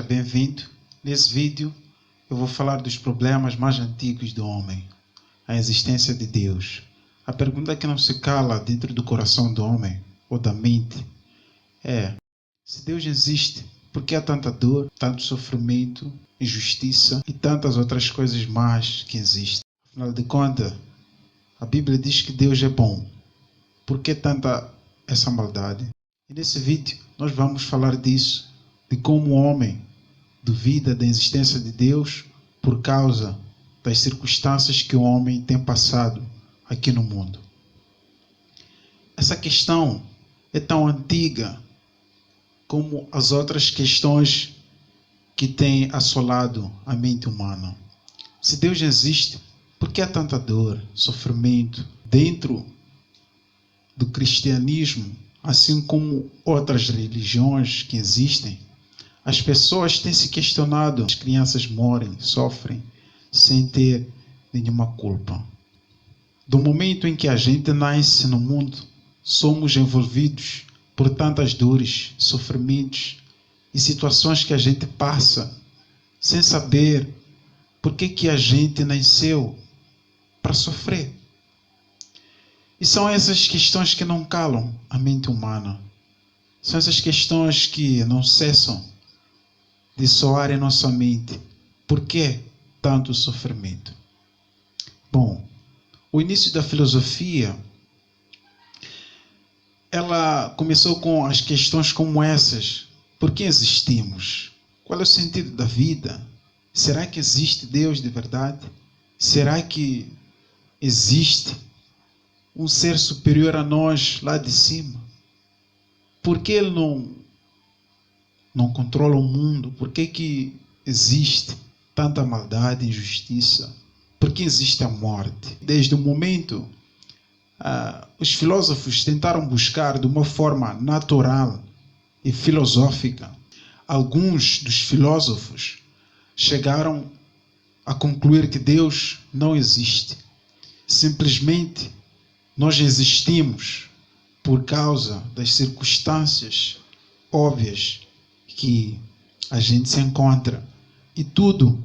bem-vindo. Nesse vídeo eu vou falar dos problemas mais antigos do homem, a existência de Deus. A pergunta que não se cala dentro do coração do homem ou da mente é: se Deus existe, por que há tanta dor, tanto sofrimento, injustiça e tantas outras coisas más que existem? Afinal de contas, a Bíblia diz que Deus é bom. Por que tanta essa maldade? E nesse vídeo nós vamos falar disso, de como o homem duvida da existência de Deus por causa das circunstâncias que o homem tem passado aqui no mundo. Essa questão é tão antiga como as outras questões que têm assolado a mente humana. Se Deus existe, por que há tanta dor, sofrimento dentro do cristianismo, assim como outras religiões que existem? As pessoas têm se questionado. As crianças morrem, sofrem, sem ter nenhuma culpa. Do momento em que a gente nasce no mundo, somos envolvidos por tantas dores, sofrimentos e situações que a gente passa sem saber por que a gente nasceu para sofrer. E são essas questões que não calam a mente humana. São essas questões que não cessam de soar em nossa mente. Por que tanto sofrimento? Bom, o início da filosofia, ela começou com as questões como essas. Por que existimos? Qual é o sentido da vida? Será que existe Deus de verdade? Será que existe um ser superior a nós lá de cima? Por que ele não controla o mundo? Por que existe tanta maldade e injustiça? Por que existe a morte? Desde o momento, os filósofos tentaram buscar de uma forma natural e filosófica. Alguns dos filósofos chegaram a concluir que Deus não existe. Simplesmente nós existimos por causa das circunstâncias óbvias que a gente se encontra. E tudo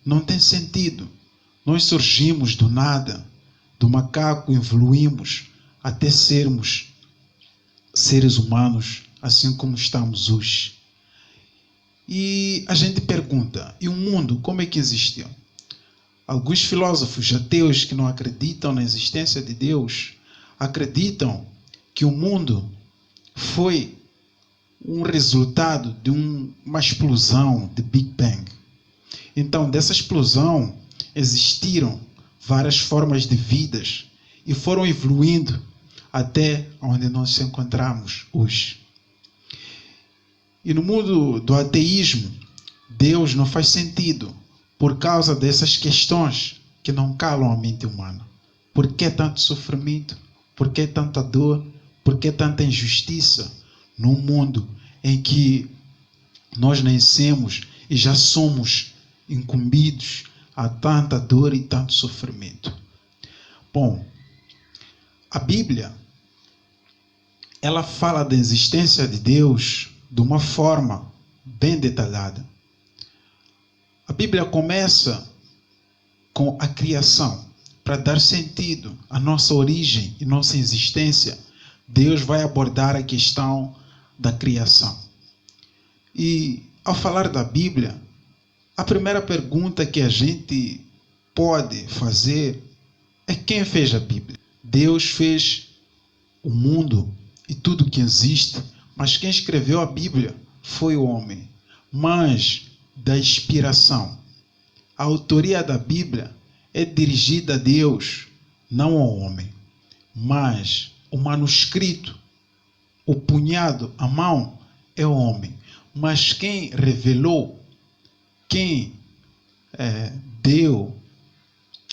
não tem sentido. Nós surgimos do nada, do macaco evoluímos até sermos seres humanos, assim como estamos hoje. E a gente pergunta: e o mundo, como é que existiu? Alguns filósofos ateus que não acreditam na existência de Deus acreditam que o mundo foi um resultado de uma explosão de Big Bang. Então, dessa explosão existiram várias formas de vidas e foram evoluindo até onde nós nos encontramos hoje. E no mundo do ateísmo, Deus não faz sentido por causa dessas questões que não calam a mente humana. Por que tanto sofrimento? Por que tanta dor? Por que tanta injustiça num mundo em que nós nascemos e já somos incumbidos a tanta dor e tanto sofrimento? Bom, a Bíblia, ela fala da existência de Deus de uma forma bem detalhada. A Bíblia começa com a criação. Para dar sentido à nossa origem e nossa existência, Deus vai abordar a questão da criação. E ao falar da Bíblia, a primeira pergunta que a gente pode fazer é: quem fez a Bíblia? Deus fez o mundo e tudo que existe, mas quem escreveu a Bíblia foi o homem. Mas da inspiração, a autoria da Bíblia é dirigida a Deus, não ao homem. Mas o manuscrito, o punhado, a mão, é o homem. Mas quem revelou, quem deu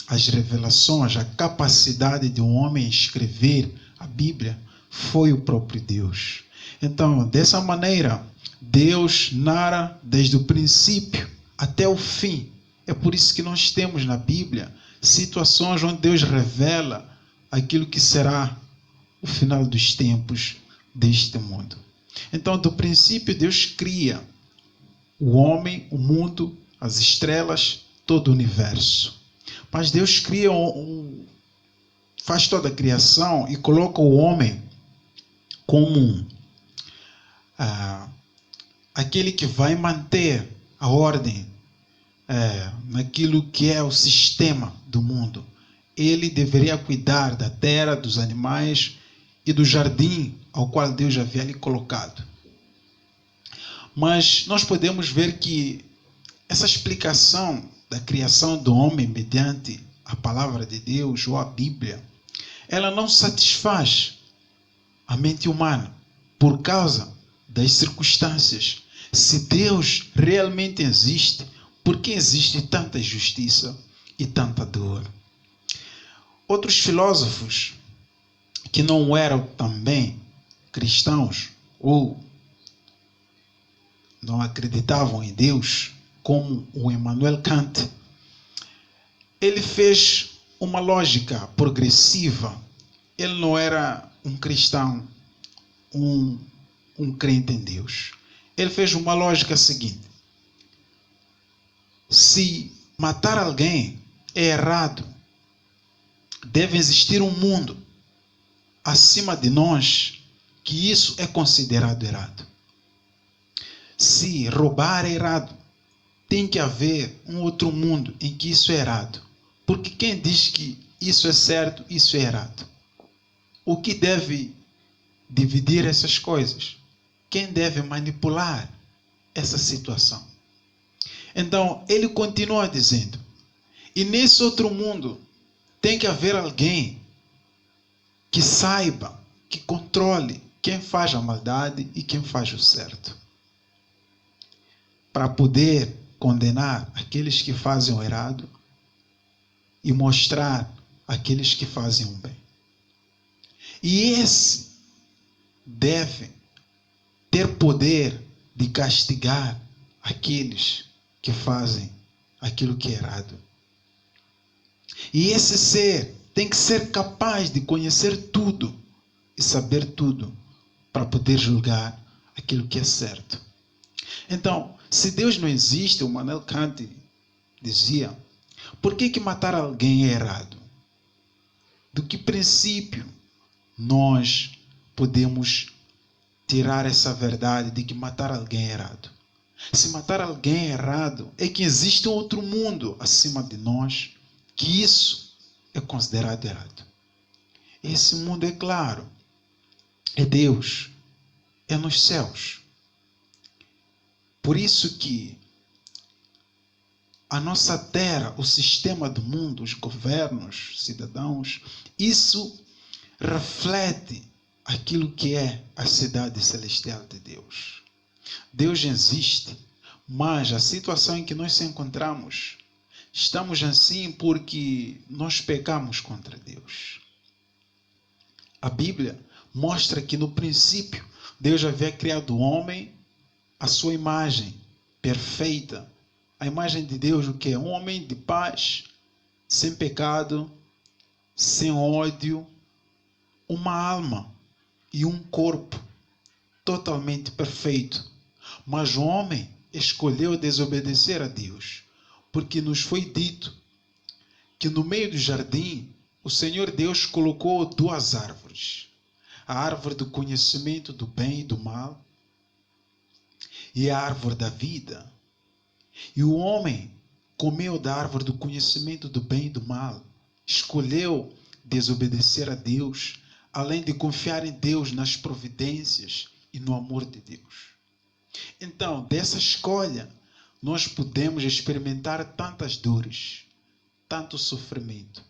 as revelações, a capacidade de um homem escrever a Bíblia, foi o próprio Deus. Então, dessa maneira, Deus narra desde o princípio até o fim. É por isso que nós temos na Bíblia situações onde Deus revela aquilo que será o final dos tempos deste mundo. Então, do princípio, Deus cria o homem, o mundo, as estrelas, todo o universo. Mas Deus cria faz toda a criação e coloca o homem como aquele que vai manter a ordem naquilo que é o sistema do mundo. Ele deveria cuidar da terra, dos animais e do jardim ao qual Deus já havia lhe colocado. Mas nós podemos ver que essa explicação da criação do homem mediante a palavra de Deus ou a Bíblia, ela não satisfaz a mente humana por causa das circunstâncias. Se Deus realmente existe, por que existe tanta injustiça e tanta dor? Outros filósofos que não eram também cristãos ou não acreditavam em Deus, como o Immanuel Kant, ele fez uma lógica progressiva. Ele não era um cristão, um crente em Deus. Ele fez uma lógica seguinte: se matar alguém é errado, deve existir um mundo acima de nós que isso é considerado errado. Se roubar é errado, tem que haver um outro mundo em que isso é errado. Porque quem diz que isso é certo, isso é errado? O que deve dividir essas coisas? Quem deve manipular essa situação? Então, ele continua dizendo, e nesse outro mundo tem que haver alguém que saiba, que controle quem faz a maldade e quem faz o certo, para poder condenar aqueles que fazem o errado e mostrar aqueles que fazem o bem. E esse deve ter poder de castigar aqueles que fazem aquilo que é errado. E esse ser tem que ser capaz de conhecer tudo e saber tudo para poder julgar aquilo que é certo. Então, se Deus não existe, o Immanuel Kant dizia, por que matar alguém é errado? Do que princípio nós podemos tirar essa verdade de que matar alguém é errado? Se matar alguém é errado, é que existe um outro mundo acima de nós, que isso é considerado errado. Esse mundo, é claro, é Deus, é nos céus. Por isso que a nossa terra, o sistema do mundo, os governos, cidadãos, isso reflete aquilo que é a cidade celestial de Deus. Deus existe, mas a situação em que nós nos encontramos, estamos assim porque nós pecamos contra Deus. A Bíblia mostra que no princípio Deus havia criado o homem à sua imagem perfeita. A imagem de Deus, o que é? Um homem de paz, sem pecado, sem ódio, uma alma e um corpo totalmente perfeito. Mas o homem escolheu desobedecer a Deus, porque nos foi dito que no meio do jardim o Senhor Deus colocou duas árvores: a árvore do conhecimento do bem e do mal e a árvore da vida. E o homem comeu da árvore do conhecimento do bem e do mal, escolheu desobedecer a Deus, além de confiar em Deus, nas providências e no amor de Deus. Então, dessa escolha, nós podemos experimentar tantas dores, tanto sofrimento,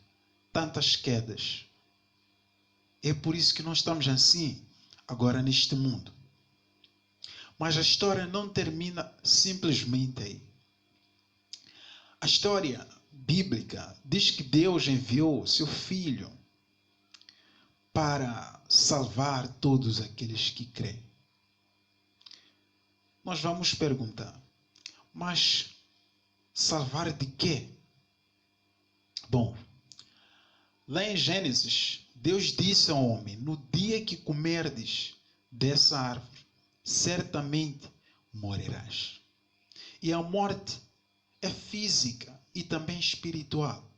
tantas quedas. É por isso que nós estamos assim, agora neste mundo. Mas a história não termina simplesmente aí. A história bíblica diz que Deus enviou seu Filho para salvar todos aqueles que creem. Nós vamos perguntar, mas salvar de quê? Bom, lá em Gênesis, Deus disse ao homem, no dia que comerdes dessa árvore, certamente morrerás. E a morte é física e também espiritual.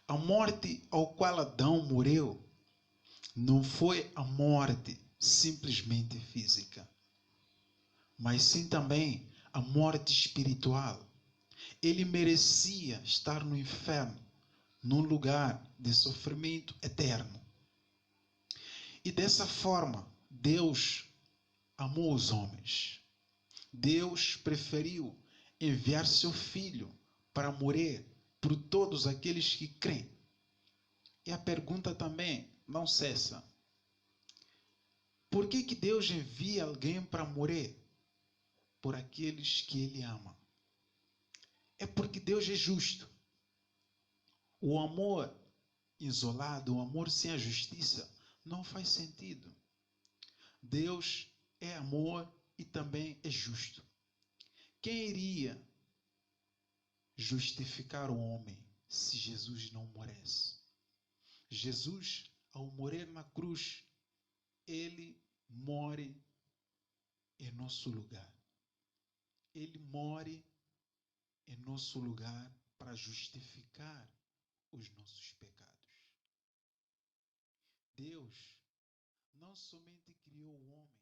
A morte ao qual Adão morreu não foi a morte simplesmente física, mas sim também a morte espiritual. Ele merecia estar no inferno, num lugar de sofrimento eterno. E dessa forma, Deus amou os homens. Deus preferiu enviar seu Filho para morrer por todos aqueles que creem. E a pergunta também não cessa. Por que Deus envia alguém para morrer por aqueles que Ele ama? É porque Deus é justo. O amor isolado, o amor sem a justiça, não faz sentido. Deus é amor e também é justo. Quem iria justificar o homem se Jesus não morresse? Jesus, ao morrer na cruz, ele morre em nosso lugar. Ele morre em nosso lugar para justificar os nossos pecados. Deus não somente criou o homem,